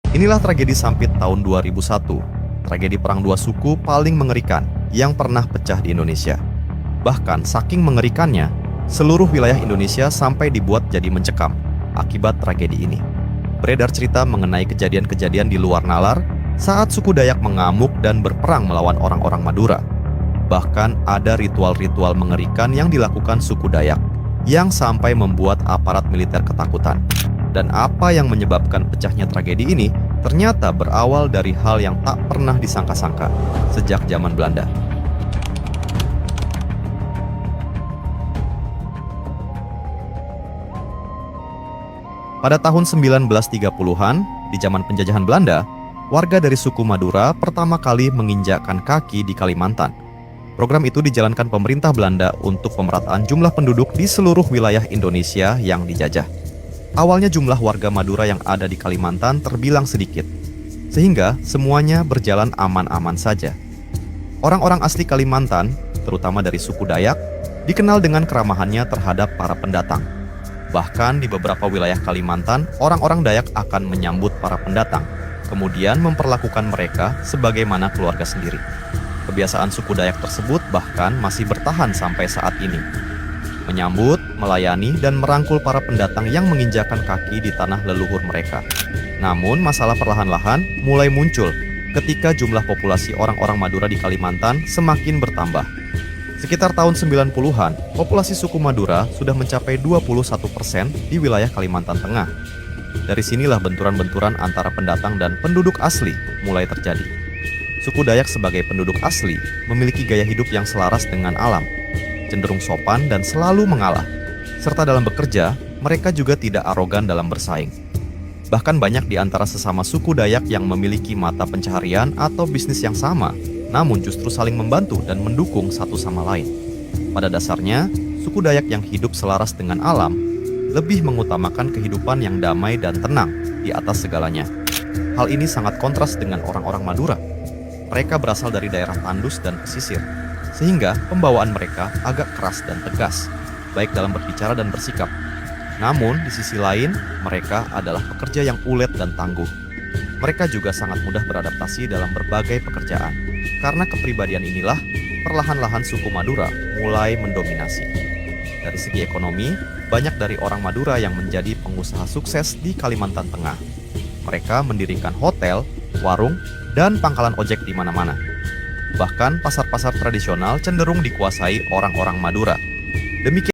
Inilah tragedi Sampit tahun 2001, tragedi perang dua suku paling mengerikan yang pernah pecah di Indonesia. Bahkan saking mengerikannya, seluruh wilayah Indonesia sampai dibuat jadi mencekam akibat tragedi ini. Beredar cerita mengenai kejadian-kejadian di luar nalar saat suku Dayak mengamuk dan berperang melawan orang-orang Madura. Bahkan ada ritual-ritual mengerikan yang dilakukan suku Dayak yang sampai membuat aparat militer ketakutan. Dan apa yang menyebabkan pecahnya tragedi ini ternyata berawal dari hal yang tak pernah disangka-sangka sejak zaman Belanda. Pada tahun 1930-an, di zaman penjajahan Belanda, warga dari suku Madura pertama kali menginjakkan kaki di Kalimantan. Program itu dijalankan pemerintah Belanda untuk pemerataan jumlah penduduk di seluruh wilayah Indonesia yang dijajah. Awalnya jumlah warga Madura yang ada di Kalimantan terbilang sedikit, sehingga semuanya berjalan aman-aman saja. Orang-orang asli Kalimantan, terutama dari suku Dayak, dikenal dengan keramahannya terhadap para pendatang. Bahkan di beberapa wilayah Kalimantan, orang-orang Dayak akan menyambut para pendatang, kemudian memperlakukan mereka sebagaimana keluarga sendiri. Kebiasaan suku Dayak tersebut bahkan masih bertahan sampai saat ini. Menyambut, melayani, dan merangkul para pendatang yang menginjakan kaki di tanah leluhur mereka. Namun masalah perlahan-lahan mulai muncul ketika jumlah populasi orang-orang Madura di Kalimantan semakin bertambah. Sekitar tahun 90-an, populasi suku Madura sudah mencapai 21% di wilayah Kalimantan Tengah. Dari sinilah benturan-benturan antara pendatang dan penduduk asli mulai terjadi. Suku Dayak sebagai penduduk asli memiliki gaya hidup yang selaras dengan alam, cenderung sopan dan selalu mengalah. Serta dalam bekerja, mereka juga tidak arogan dalam bersaing. Bahkan banyak di antara sesama suku Dayak yang memiliki mata pencaharian atau bisnis yang sama, namun justru saling membantu dan mendukung satu sama lain. Pada dasarnya, suku Dayak yang hidup selaras dengan alam lebih mengutamakan kehidupan yang damai dan tenang di atas segalanya. Hal ini sangat kontras dengan orang-orang Madura. Mereka berasal dari daerah tandus dan pesisir, sehingga pembawaan mereka agak keras dan tegas, baik dalam berbicara dan bersikap. Namun, di sisi lain, mereka adalah pekerja yang ulet dan tangguh. Mereka juga sangat mudah beradaptasi dalam berbagai pekerjaan. Karena kepribadian inilah, perlahan-lahan suku Madura mulai mendominasi. Dari segi ekonomi, banyak dari orang Madura yang menjadi pengusaha sukses di Kalimantan Tengah. Mereka mendirikan hotel, warung, dan pangkalan ojek di mana-mana. Bahkan pasar-pasar tradisional cenderung dikuasai orang-orang Madura. Demikian